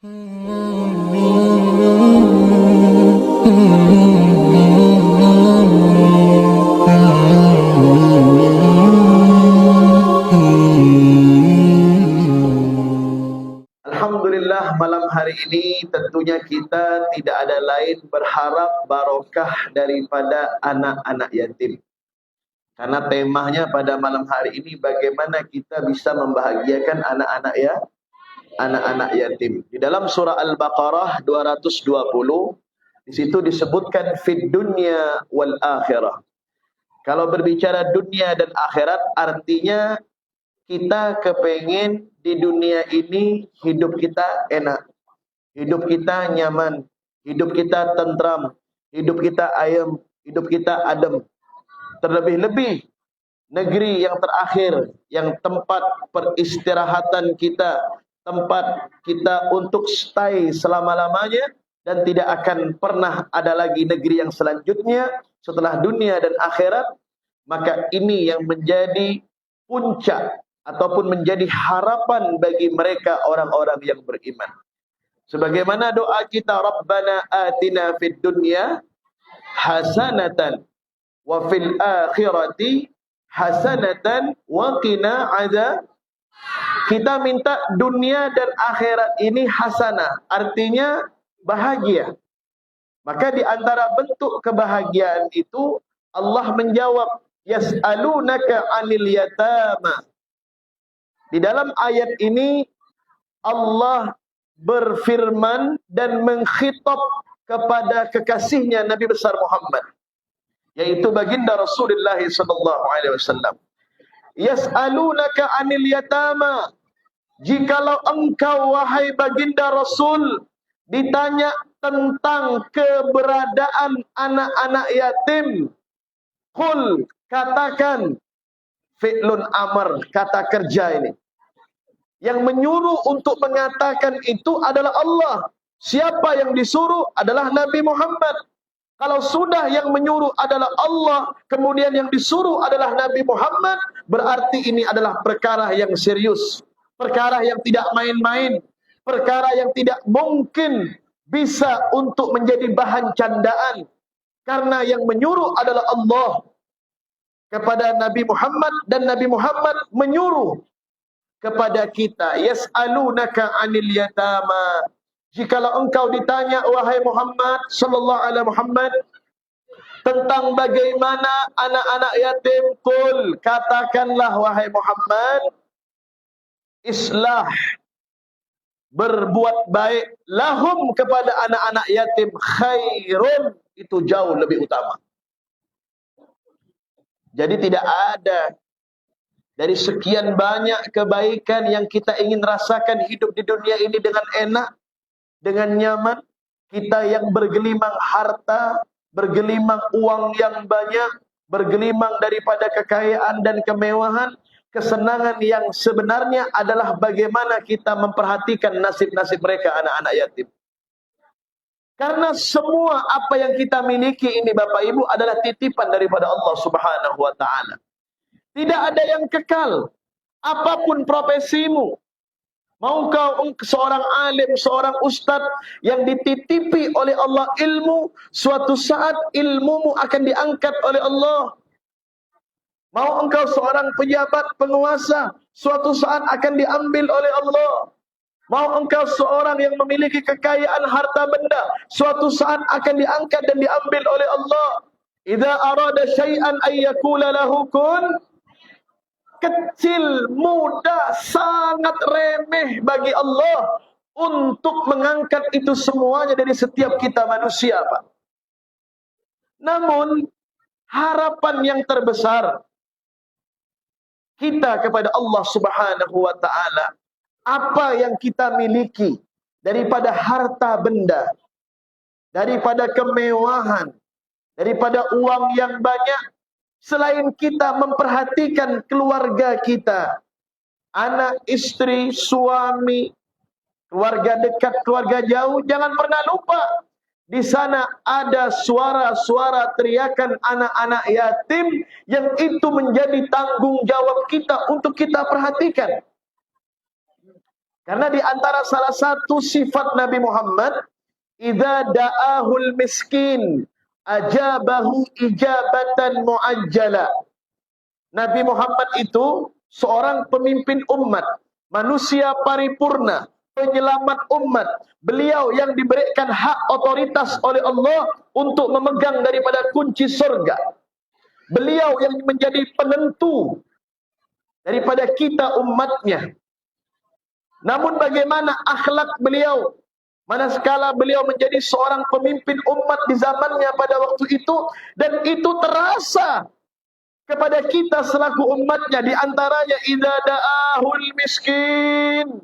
Alhamdulillah, malam hari ini tentunya kita tidak ada lain berharap barokah daripada anak-anak yatim. Karena temanya pada malam hari ini bagaimana kita bisa membahagiakan anak-anak yatim. Di dalam surah Al-Baqarah 220, di situ disebutkan fid dunya wal akhirah. Kalau berbicara dunia dan akhirat, artinya kita kepengen di dunia ini hidup kita enak, hidup kita nyaman, hidup kita tentram, hidup kita ayem, hidup kita adem. Terlebih-lebih negeri yang terakhir, yang tempat peristirahatan kita, tempat kita untuk stay selama-lamanya, dan tidak akan pernah ada lagi negeri yang selanjutnya setelah dunia dan akhirat. Maka ini yang menjadi puncak ataupun menjadi harapan bagi mereka orang-orang yang beriman. Sebagaimana doa kita, Rabbana atina fid dunya hasanatan wa fil akhirati hasanatan wa qina adzab. Kita minta dunia dan akhirat ini hasanah, artinya bahagia. Maka di antara bentuk kebahagiaan itu Allah menjawab, yas'alunaka 'anil yatama. Di dalam ayat ini Allah berfirman dan mengkhitab kepada kekasihnya Nabi besar Muhammad, yaitu baginda Rasulullah sallallahu alaihi wasallam. Yas'alunaka 'anil yatama. Jikalau engkau wahai baginda Rasul ditanya tentang keberadaan anak-anak yatim, qul, katakan, fi'lun amr, kata kerja ini. Yang menyuruh untuk mengatakan itu adalah Allah. Siapa yang disuruh adalah Nabi Muhammad. Kalau sudah yang menyuruh adalah Allah, kemudian yang disuruh adalah Nabi Muhammad, berarti ini adalah perkara yang serius, perkara yang tidak main-main, perkara yang tidak mungkin bisa untuk menjadi bahan candaan. Karena yang menyuruh adalah Allah kepada Nabi Muhammad, dan Nabi Muhammad menyuruh kepada kita, yas'alunaka 'anil yatama. Jikalau engkau ditanya wahai Muhammad sallallahu alaihi Muhammad tentang bagaimana anak-anak yatim, qul, katakanlah wahai Muhammad, islah, berbuat baik, lahum, kepada anak-anak yatim, khairun, itu jauh lebih utama. Jadi tidak ada dari sekian banyak kebaikan yang kita ingin rasakan hidup di dunia ini dengan enak, dengan nyaman, kita yang bergelimang harta, bergelimang uang yang banyak, bergelimang daripada kekayaan dan kemewahan, kesenangan yang sebenarnya adalah bagaimana kita memperhatikan nasib-nasib mereka, anak-anak yatim. Karena semua apa yang kita miliki ini Bapak Ibu adalah titipan daripada Allah Subhanahu wa ta'ala. Tidak ada yang kekal. Apapun profesimu, mau kau seorang alim, seorang ustadz yang dititipi oleh Allah ilmu, suatu saat ilmumu akan diangkat oleh Allah. Mau engkau seorang pejabat, penguasa, suatu saat akan diambil oleh Allah. Mau engkau seorang yang memiliki kekayaan harta benda, suatu saat akan diangkat dan diambil oleh Allah. Idza arada syai'an ay yaqula lahu kun. Kecil, mudah, sangat remeh bagi Allah untuk mengangkat itu semuanya dari setiap kita manusia, Pak. Namun harapan yang terbesar kita kepada Allah Subhanahu wa ta'ala, apa yang kita miliki daripada harta benda, daripada kemewahan, daripada uang yang banyak, selain kita memperhatikan keluarga kita, anak, istri, suami, keluarga dekat, keluarga jauh, jangan pernah lupa di sana ada suara-suara teriakan anak-anak yatim yang itu menjadi tanggung jawab kita untuk kita perhatikan. Karena di antara salah satu sifat Nabi Muhammad, idza da'ahul miskin ajabahu ijabatan muajjala. Nabi Muhammad itu seorang pemimpin umat, manusia paripurna, penyelamat umat. Beliau yang diberikan hak otoritas oleh Allah untuk memegang daripada kunci surga. Beliau yang menjadi penentu daripada kita umatnya. Namun bagaimana akhlak beliau? Manakala beliau menjadi seorang pemimpin umat di zamannya pada waktu itu, dan itu terasa kepada kita selaku umatnya. Di antaranya idza da'ahul miskin,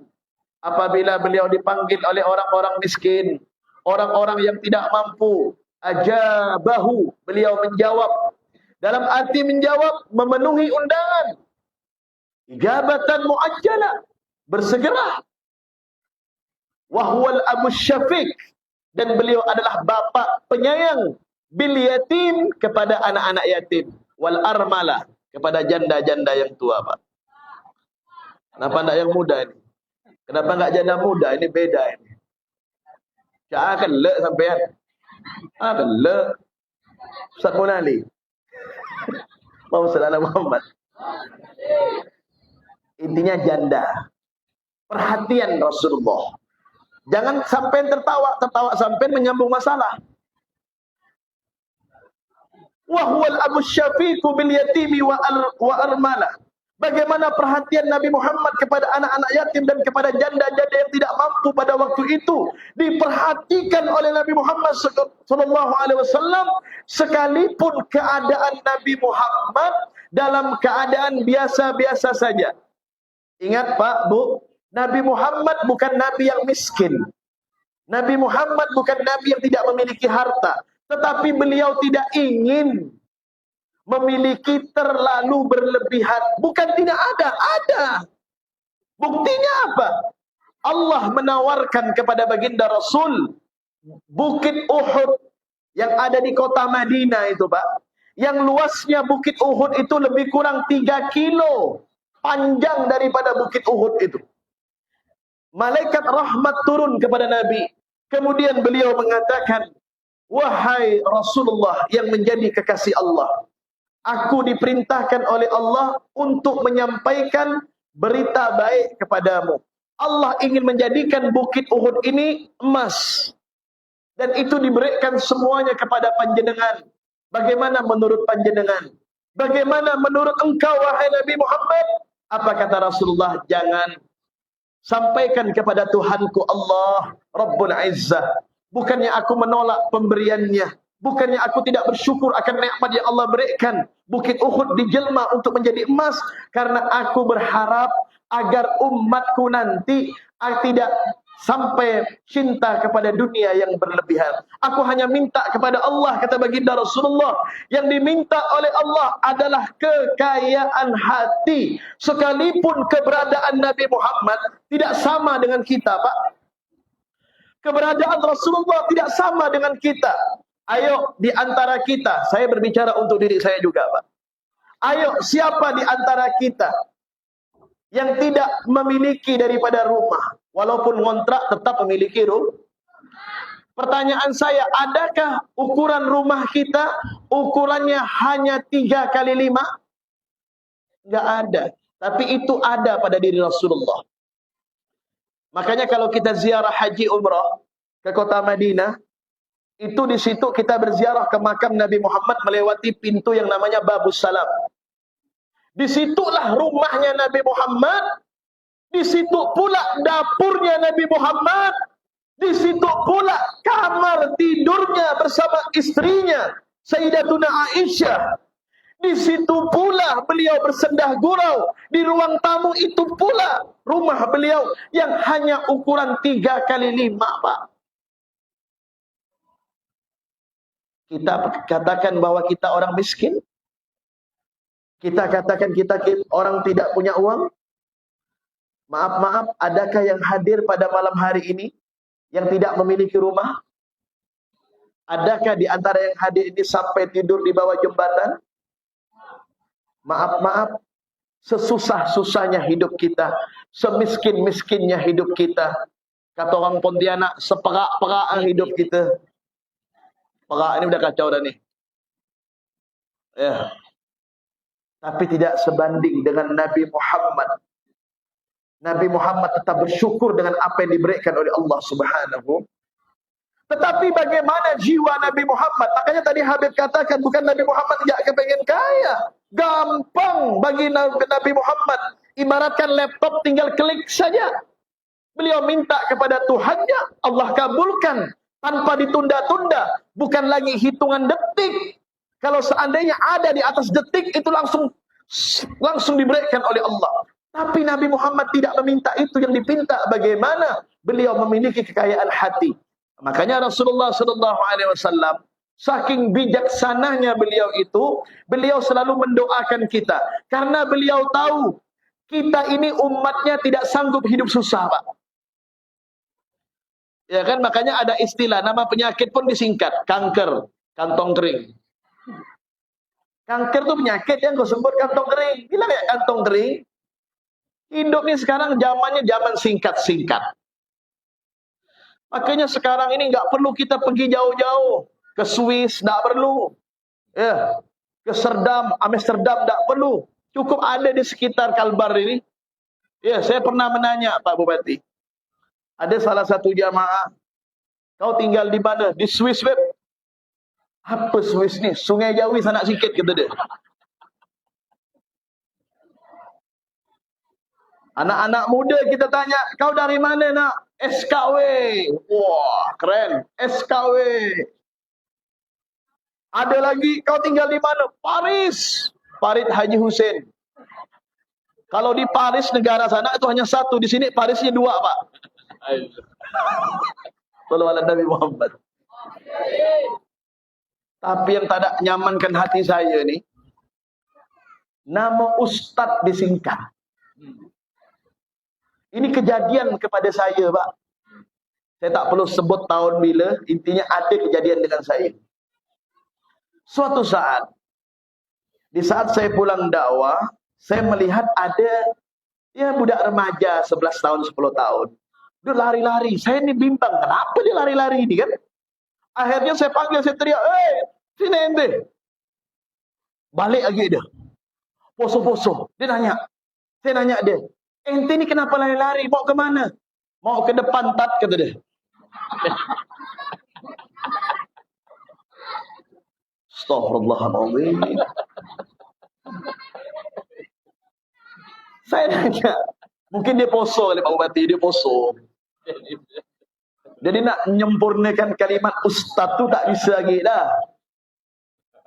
apabila beliau dipanggil oleh orang-orang miskin, orang-orang yang tidak mampu, ajabahu, beliau menjawab. Dalam arti menjawab, memenuhi undangan. Ijabatan muajjalah, bersegera. Wahwal Abu Syafiq, dan beliau adalah bapa penyayang, bil yatim, kepada anak-anak yatim, wal armalah, kepada janda-janda yang tua, Pak. Kenapa enggak yang muda ini? Kenapa enggak janda muda? Ini beda ini. Jangan le sampean. Akan le. Ustaz Munali. Muhammad Muhammad. Intinya janda. Perhatian Rasulullah. Jangan sampai tertawa sampai menyambung masalah. Wa huwal Abu Syafiqu bil yatimi wa armalah. Bagaimana perhatian Nabi Muhammad kepada anak-anak yatim dan kepada janda-janda yang tidak mampu pada waktu itu diperhatikan oleh Nabi Muhammad sallallahu alaihi wasallam, sekalipun keadaan Nabi Muhammad dalam keadaan biasa-biasa saja. Ingat Pak, Bu, Nabi Muhammad bukan Nabi yang miskin. Nabi Muhammad bukan Nabi yang tidak memiliki harta. Tetapi beliau tidak ingin memiliki terlalu berlebihan. Bukan tidak ada, ada. Buktinya apa? Allah menawarkan kepada baginda Rasul Bukit Uhud yang ada di kota Madinah itu, Pak. Yang luasnya Bukit Uhud itu lebih kurang 3 kilo. Panjang daripada Bukit Uhud itu. Malaikat rahmat turun kepada Nabi. Kemudian beliau mengatakan, wahai Rasulullah yang menjadi kekasih Allah, aku diperintahkan oleh Allah untuk menyampaikan berita baik kepadamu. Allah ingin menjadikan Bukit Uhud ini emas. Dan itu diberikan semuanya kepada panjenengan. Bagaimana menurut panjenengan? Bagaimana menurut engkau, wahai Nabi Muhammad? Apa kata Rasulullah? Jangan. Sampaikan kepada Tuhanku Allah Rabbul Izzah. Bukannya aku menolak pemberiannya, bukannya aku tidak bersyukur akan nikmat yang Allah berikan. Bukit Uhud dijelma untuk menjadi emas, karena aku berharap agar umatku nanti tidak sampai cinta kepada dunia yang berlebihan. Aku hanya minta kepada Allah, kata baginda Rasulullah, yang diminta oleh Allah adalah kekayaan hati. Sekalipun keberadaan Nabi Muhammad tidak sama dengan kita, Pak. Keberadaan Rasulullah tidak sama dengan kita. Ayo di antara kita, saya berbicara untuk diri saya juga, Pak. Ayo, siapa di antara kita yang tidak memiliki daripada rumah, walaupun kontrak tetap memiliki rumah? Pertanyaan saya, adakah ukuran rumah kita ukurannya hanya 3 kali 5? Enggak ada. Tapi itu ada pada diri Rasulullah. Makanya kalau kita ziarah haji umrah ke kota Madinah, itu di situ kita berziarah ke makam Nabi Muhammad melewati pintu yang namanya Babus Salam. Disitulah rumahnya Nabi Muhammad. Di situ pula dapurnya Nabi Muhammad. Di situ pula kamar tidurnya bersama istrinya Sayyidatuna Aisyah. Di situ pula beliau bersendah gurau. Di ruang tamu itu pula rumah beliau yang hanya ukuran 3 kali 5, Pak. Kita katakan bahwa kita orang miskin. Kita katakan kita orang tidak punya uang. Maaf, adakah yang hadir pada malam hari ini yang tidak memiliki rumah? Adakah di antara yang hadir ini sampai tidur di bawah jembatan? Maaf, sesusah-susahnya hidup kita, semiskin-miskinnya hidup kita. Kata orang Pontianak, seperak-perak hidup kita. Perak ini udah kacau dah nih. Ya. Tapi tidak sebanding dengan Nabi Muhammad. Nabi Muhammad tetap bersyukur dengan apa yang diberikan oleh Allah Subhanahu. Tetapi bagaimana jiwa Nabi Muhammad? Makanya tadi Habib katakan, bukan Nabi Muhammad tidak kepengen kaya. Gampang bagi Nabi Muhammad. Ibaratkan laptop tinggal klik saja. Beliau minta kepada Tuhannya, Allah kabulkan tanpa ditunda-tunda. Bukan lagi hitungan detik. Kalau seandainya ada di atas detik, itu langsung diberikan oleh Allah. Tapi Nabi Muhammad tidak meminta itu, yang dipinta bagaimana beliau memiliki kekayaan hati. Makanya Rasulullah SAW, saking bijaksananya beliau itu, beliau selalu mendoakan kita. Karena beliau tahu, kita ini umatnya tidak sanggup hidup susah, Pak. Ya kan, makanya ada istilah, nama penyakit pun disingkat, kanker, kantong kering. Kanker itu penyakit yang kau sebut kantong kering. Gila ya kantong kering? Hidup ini sekarang zamannya zaman singkat-singkat. Makanya sekarang ini nggak perlu kita pergi jauh-jauh. Ke Swiss nggak perlu. Ya. Ke Amsterdam nggak perlu. Cukup ada di sekitar Kalbar ini. Ya, saya pernah menanya Pak Bupati. Ada salah satu jamaah, kau tinggal di mana? Di Swiss, Web. Apa Swiss ni? Sungai Jawi sana sikit, kata dia. Anak-anak muda kita tanya, kau dari mana nak? SKW. Wah, keren. SKW. Ada lagi, kau tinggal di mana? Paris. Farid Haji Hussein. Kalau di Paris negara sana itu hanya satu, di sini Parisnya dua, Pak. Sallallahu alaihi Nabi Muhammad. Tapi yang tak nyamankan hati saya ni, nama Ustadz disingkat. Ini kejadian kepada saya, Pak. Saya tak perlu sebut tahun bila, intinya ada kejadian dengan saya. Suatu saat, di saat saya pulang dakwah, saya melihat ada budak remaja 11 tahun, 10 tahun. Dia lari-lari. Saya ni bimbang, kenapa dia lari-lari ini kan? Akhirnya saya panggil, saya teriak, sini ente. Balik lagi dia. Poso-poso. Dia nanya. Saya nanya dia, ente ni kenapa lari-lari? Mau ke mana? Mau ke depan tat, kata dia. Astaghfirullahaladzim. Saya nanya, mungkin dia poso oleh Pak Bupati, dia poso. Jadi nak menyempurnakan kalimat ustaz tu tak bisa lagi dah.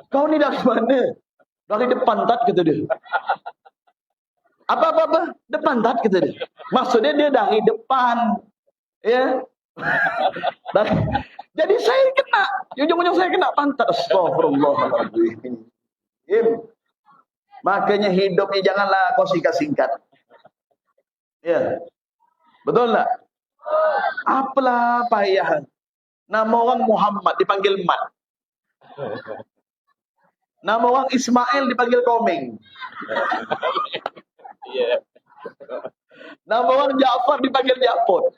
Kau ni dari mana? Dari depan tat, kata dia. Apa? Depan tat, kata dia. Maksudnya dia dari depan. Ya. Jadi saya kena, ujung-ujung saya kena pantat. Astagfirullahaladzim. Makanya hidup ni janganlah kau singkat-singkat. Ya. Betul tak? Apalah payah. Nama orang Muhammad dipanggil Mat. Nama orang Ismail dipanggil Komeng. Nama orang Ja'far dipanggil Ja'pot.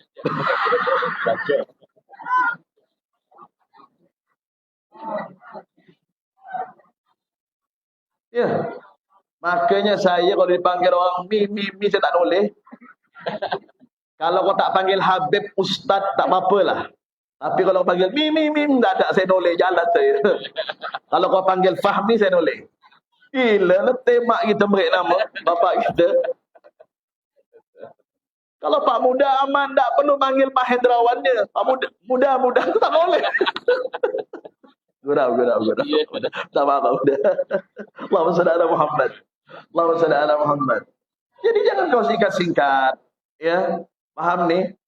Ya. Makanya saya kalau dipanggil orang Mi saya tak boleh. Kalau kau tak panggil Habib Ustaz tak apa-apalah. Tapi kalau kau panggil Mi tak ada, saya noleh jalan saya. Kalau kau panggil Fahmi saya noleh. Gila lah temak kita beri nama bapak kita. Kalau Pak Muda aman tak perlu panggil Pak Hendrawannya. Pak Muda tu tak boleh. Gurau. Tak apa-apa udah. Allahumma shalli ala Muhammad. Allahumma shalli ala Muhammad. Jadi jangan kau singkat-singkat. Ya, paham nih?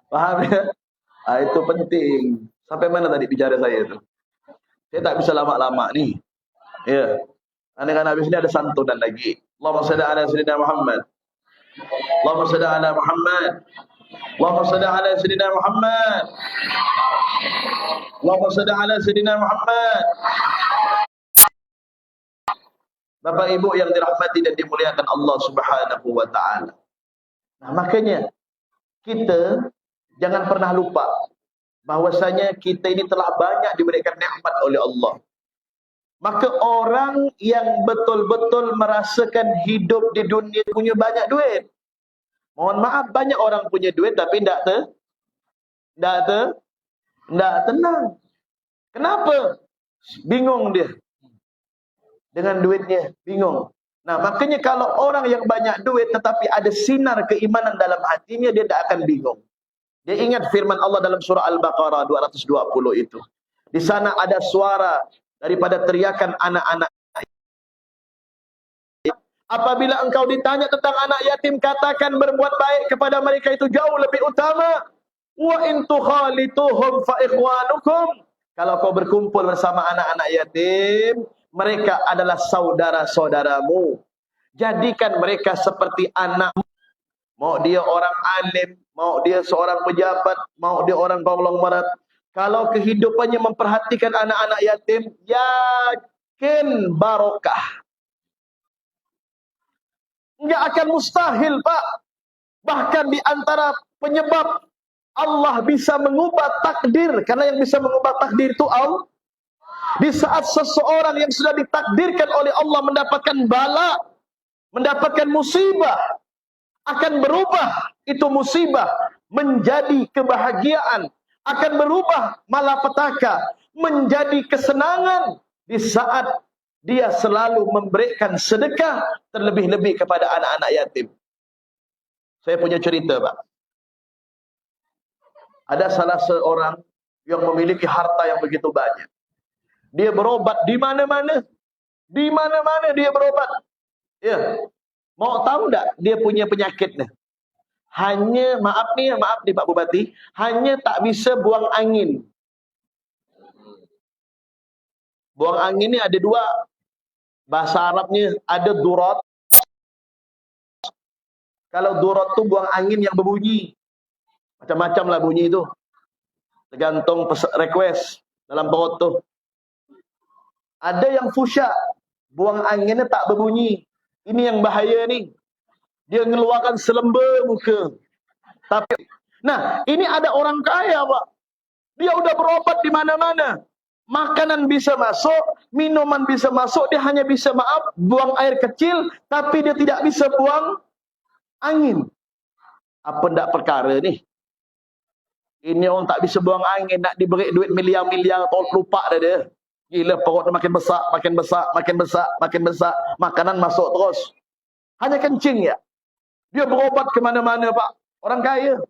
Paham ya? Ah, itu penting. Sampai mana tadi bicara saya itu? Saya tak bisa lama-lama nih. Ya. Nanti kan habis ini ada santunan lagi. Allahumma shalli ala sayyidina Muhammad. Allahumma shalli ala Muhammad. Allahumma shalli ala sayyidina Muhammad. Allahumma shalli ala sayyidina Muhammad. Bapak Ibu yang dirahmati dan dimuliakan Allah Subhanahu wa taala. Nah, makanya kita jangan pernah lupa bahwasanya kita ini telah banyak diberikan nikmat oleh Allah. Maka orang yang betul-betul merasakan hidup di dunia punya banyak duit. Mohon maaf, banyak orang punya duit tapi tidak tenang. Kenapa? Bingung dia. Dengan duitnya, bingung. Nah, makanya kalau orang yang banyak duit tetapi ada sinar keimanan dalam hatinya, dia tidak akan bingung. Dia ingat firman Allah dalam surah Al-Baqarah 220 itu. Di sana ada suara daripada teriakan anak-anak. Apabila engkau ditanya tentang anak yatim, katakan berbuat baik kepada mereka itu jauh lebih utama. Wa in tukhalituhum fa ikhwanukum. Kalau kau berkumpul bersama anak-anak yatim, mereka adalah saudara-saudaramu. Jadikan mereka seperti anak. Mau dia orang alim, mau dia seorang pejabat, mau dia orang konglomerat. Kalau kehidupannya memperhatikan anak-anak yatim, yakin barokah. Enggak akan mustahil, Pak. Bahkan di antara penyebab Allah bisa mengubah takdir, karena yang bisa mengubah takdir itu Allah. Di saat seseorang yang sudah ditakdirkan oleh Allah mendapatkan bala, mendapatkan musibah, akan berubah itu musibah menjadi kebahagiaan, akan berubah malapetaka menjadi kesenangan di saat dia selalu memberikan sedekah, terlebih-lebih kepada anak-anak yatim. Saya punya cerita, Pak. Ada salah seorang yang memiliki harta yang begitu banyak. Dia berobat di mana-mana. Di mana-mana dia berobat. Ya. Mau tahu enggak dia punya penyakitnya? Hanya, maaf nih Pak Bupati, hanya tak bisa buang angin. Buang angin ini ada dua. Bahasa Arabnya ada durat. Kalau durat itu buang angin yang berbunyi. Macam-macam lah bunyi itu. Tergantung request dalam perut tu. Ada yang fusya. Buang anginnya tak berbunyi. Ini yang bahaya ni. Dia mengeluarkan selembar muka. Tapi, nah, ini ada orang kaya, Pak. Dia udah berobat di mana-mana. Makanan bisa masuk, minuman bisa masuk, dia hanya bisa, buang air kecil, tapi dia tidak bisa buang angin. Apa ndak perkara ni? Ini orang tak bisa buang angin, nak diberi duit miliar-miliar, tolong lupa dah dia. Gila, perutnya makin besar, makin besar, makin besar, makin besar. Makanan masuk terus. Hanya kencing ya. Dia berobat ke mana-mana, Pak. Orang kaya.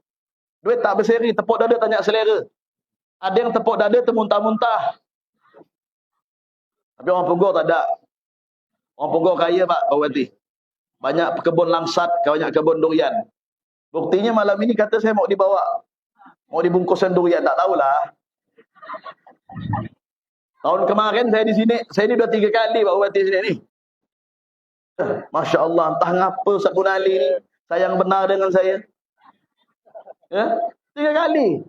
Duit tak berseri, tepuk dada tanya selera. Ada yang tepuk dada termuntah-muntah. Tapi orang Punggol tak ada. Orang Punggol kaya, Pak, Pak Wati. Banyak kebun langsat, banyak kebun durian. Buktinya malam ini kata saya mau dibawa. Mau dibungkusan durian, tak tahulah. Tahun kemarin saya di sini, saya ni dah 3 kali Pak Bupati sini ni. Masya Allah, entah ngapa Ustaz Punali ni sayang benar dengan saya. Ya, 3 kali.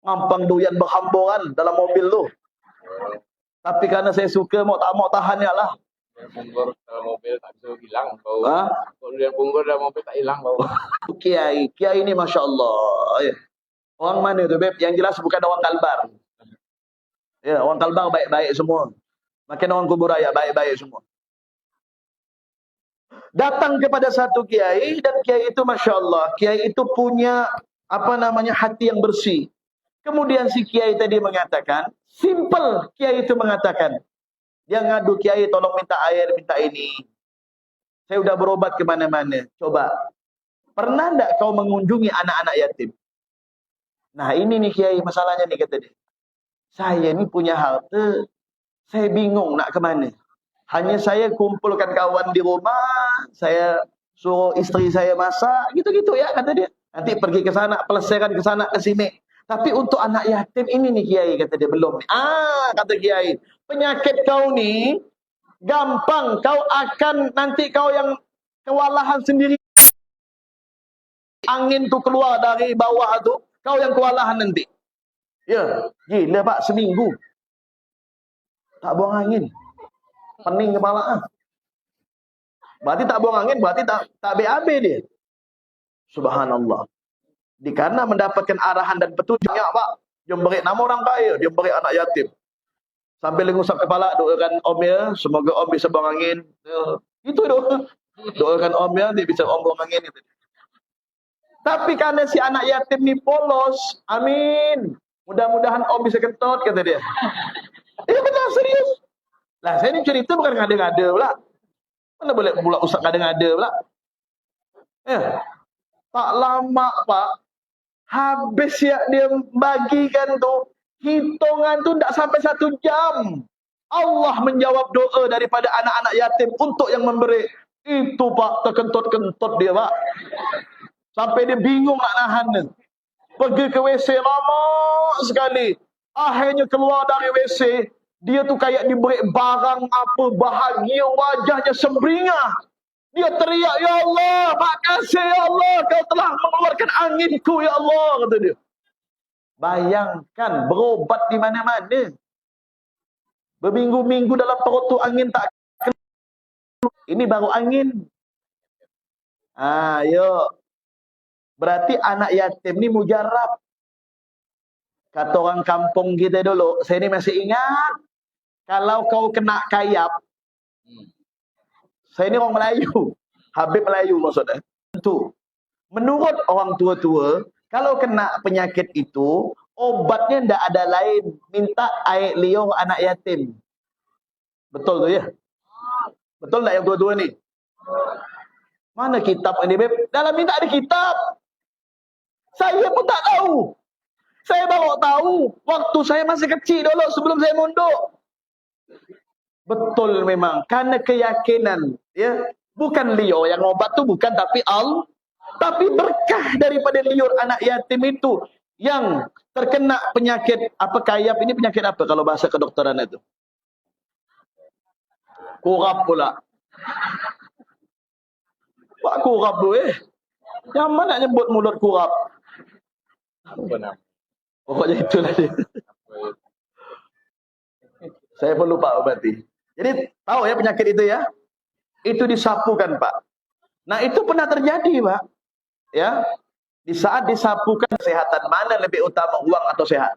Ngampang durian berhamburan dalam mobil tu. Tapi karena saya suka, mau tak mau tahan ya lah. Punggol dalam mobil tak bisa hilang bau. Ha? Kalau punggol dalam mobil tak hilang bau. Kiai ni Masya Allah. Orang mana tu, Beb? Yang jelas bukan orang Kalbar. Ya, orang Kalbar baik-baik semua. Makin orang kubur raya baik-baik semua. Datang kepada satu kiai, dan kiai itu Masya Allah, kiai itu punya hati yang bersih. Kemudian si kiai tadi mengatakan, simple, kiai itu mengatakan, dia ngadu, kiai tolong minta air, minta ini. Saya udah berobat ke mana-mana. Coba, pernah enggak kau mengunjungi anak-anak yatim? Nah ini nih kiai, masalahnya nih kata dia. Saya ni punya harta, saya bingung nak ke mana. Hanya saya kumpulkan kawan di rumah, saya suruh isteri saya masak, gitu-gitu ya kata dia. Nanti pergi ke sana, pelesiran ke sana, ke sini. Tapi untuk anak yatim ini nih kiai, kata dia, belum. Kata kiai, penyakit kau ni gampang, kau akan nanti kau yang kewalahan sendiri. Angin tu keluar dari bawah tu, kau yang kewalahan nanti. Ya, gila Pak, seminggu tak buang angin. Pening kepala. Berarti tak buang angin, berarti tak BAB dia. Subhanallah. Karena mendapatkan arahan dan petunjuknya, Pak, dia beri nama orang kaya, dia beri anak yatim. Sambil ngusap kepala, doakan Om ya, semoga Om bisa buang angin. Itu doa. Doakan Om ya, dia bisa Om buang angin. Gitu. Tapi karena si anak yatim ni polos, amin. Mudah-mudahan Om bisa kentut, kata dia. Iya benar, serius. Lah saya ni cerita bukan ngada-ngada pula. Mana boleh pula ustaz ngada-ngada pula. Ya. Tak lama, Pak. Habis ya dia bagikan tu, hitungan tu tak sampai 1 jam. Allah menjawab doa daripada anak-anak yatim untuk yang memberi. Itu Pak, terkentut-kentut dia Pak. Sampai dia bingung nak nahan dia. Pergi ke WC lama sekali. Akhirnya keluar dari WC. Dia tu kayak diberi barang apa, bahagia, wajahnya sembringah. Dia teriak, ya Allah, makasih ya Allah, kau telah mengeluarkan anginku ya Allah, kata dia. Bayangkan, berobat di mana-mana. Berminggu-minggu dalam perut tu angin tak keluar. Ini baru angin. Yuk. Berarti anak yatim ni mujarab. Kata orang kampung kita dulu, saya ni masih ingat, kalau kau kena kayap, saya ni orang Melayu. Habib Melayu maksudnya. Itu. Menurut orang tua-tua, kalau kena penyakit itu, obatnya tidak ada lain. Minta air liur anak yatim. Betul tu ya? Betul tak yang tua-tua ni? Mana kitab ini, Beb? Dalam ni tak ada kitab. Saya pun tak tahu. Saya baru tahu waktu saya masih kecil dulu sebelum saya mondok. Betul memang, karena keyakinan, ya, bukan liur yang obat tu bukan, tapi tapi berkah daripada liur anak yatim itu yang terkena penyakit apa kayap ini, penyakit apa kalau bahasa kedokteran itu? Kurap pula. Pak kurap tu yang mana nyebut mulut kurap? Apa nama? Pokoknya itulah dia. Saya pun lupa obati. Jadi tahu ya penyakit itu ya? Itu disapukan Pak. Nah itu pernah terjadi Pak. Ya, di saat disapukan, kesehatan mana lebih utama, uang atau sehat?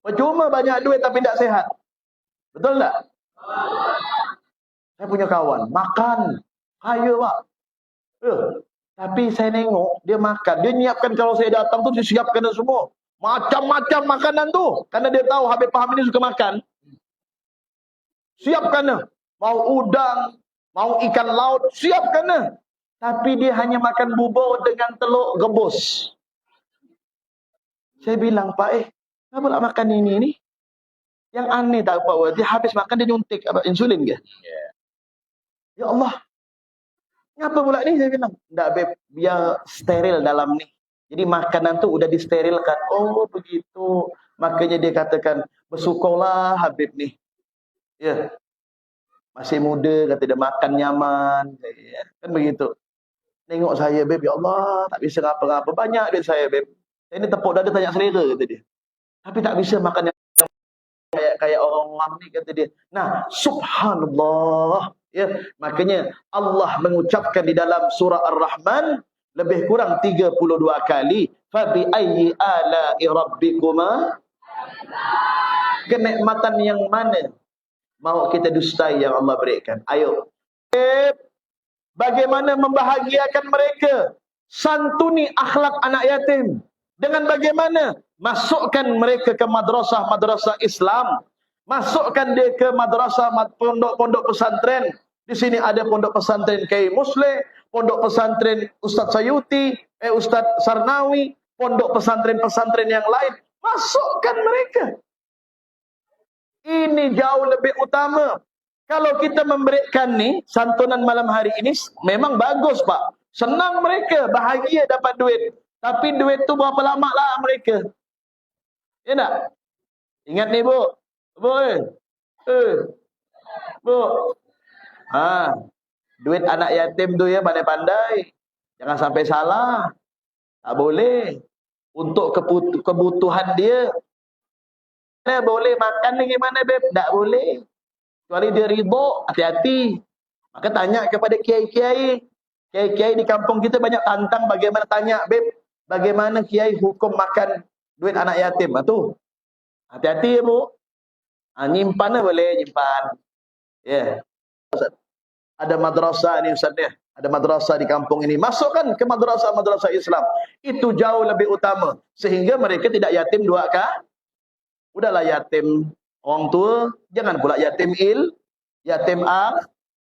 Percuma banyak duit tapi tidak sehat. Betul tak? Saya punya kawan makan kaya Pak. Tapi saya nengok dia makan, dia nyiapkan kalau saya datang tu disiapkan semua. Macam-macam makanan tu. Karena dia tahu Habib Faham ini suka makan. Siapkan. Mau udang, mau ikan laut, siapkan. Tapi dia hanya makan bubur dengan telur rebus. Saya bilang, Pak, kenapa nak makan ini ni? Yang aneh tak apa, dia habis makan dia nyuntik insulin ke? Ya Allah. Ngapa pula ni? Saya bilang, enggak Beb, biar steril dalam ni. Jadi makanan tu udah disterilkan. Oh begitu. Makanya dia katakan, bersyukurlah Habib ni. Ya. Masih muda, kata dia makan nyaman. Ya. Kan begitu. Tengok saya Beb, ya Allah, tak bisa apa-apa. Banyak duit saya Beb. Saya ni tepuk dada tanya selera, kata dia. Tapi tak bisa makan yang kayak orang-orang ni, kata dia. Nah, subhanallah. Ya, makanya Allah mengucapkan di dalam surah Ar-Rahman lebih kurang 32 kali, fa bi ayyi ala'i rabbikuma, kenikmatan yang mana mau kita dustai yang Allah berikan. Ayo. Bagaimana membahagiakan mereka? Santuni akhlak anak yatim. Dengan bagaimana? Masukkan mereka ke madrasah-madrasah Islam. Masukkan dia ke madrasah, pondok-pondok pesantren. Di sini ada pondok pesantren Kiai Muslim, pondok pesantren Ustaz Sayuti, Ustaz Sarnawi, pondok pesantren-pesantren yang lain. Masukkan mereka. Ini jauh lebih utama. Kalau kita memberikan ni, santunan malam hari ini, memang bagus Pak. Senang mereka, bahagia dapat duit. Tapi duit tu berapa lama lah mereka. Ya tak? Ingat ni Bu. Bu. Bu. Duit anak yatim tu ya pandai-pandai. Jangan sampai salah. Tak boleh. Untuk kebutuhan dia. Boleh makan ni gimana Beb? Tak boleh. Kecuali dia ridho, hati-hati. Maka tanya kepada kiai-kiai. Kiai-kiai di kampung kita banyak tantang bagaimana tanya, Beb, bagaimana kiai hukum makan duit anak yatim? Tu. Hati-hati ya, Bu. Nyimpan boleh, nyimpan. Ya. Yeah. Ada madrasah ni Ustaz ya. Ada madrasah di kampung ini. Masukkan ke madrasah-madrasah Islam. Itu jauh lebih utama. Sehingga mereka tidak yatim dua kali. Udahlah yatim orang tua, jangan pula yatim yatim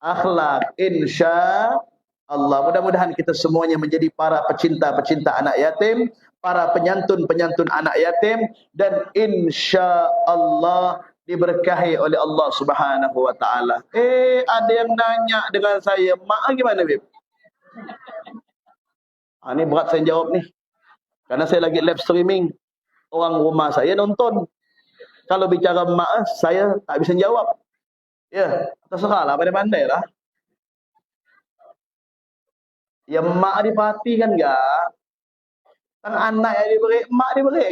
akhlak. Insya Allah. Mudah-mudahan kita semuanya menjadi para pecinta-pecinta anak yatim, para penyantun-penyantun anak yatim, dan insya Allah diberkahi oleh Allah Subhanahu wa taala. Ada yang nanya dengan saya, mak gimana, Beb? Ini berat saya jawab ni. Karena saya lagi live streaming. Orang rumah saya nonton. Kalau bicara mak, saya tak bisa jawab. Ya, terserahlah, pandai-pandai lah. Ya mak diperhatikan enggak? Tang anak yang diberi, mak diberi.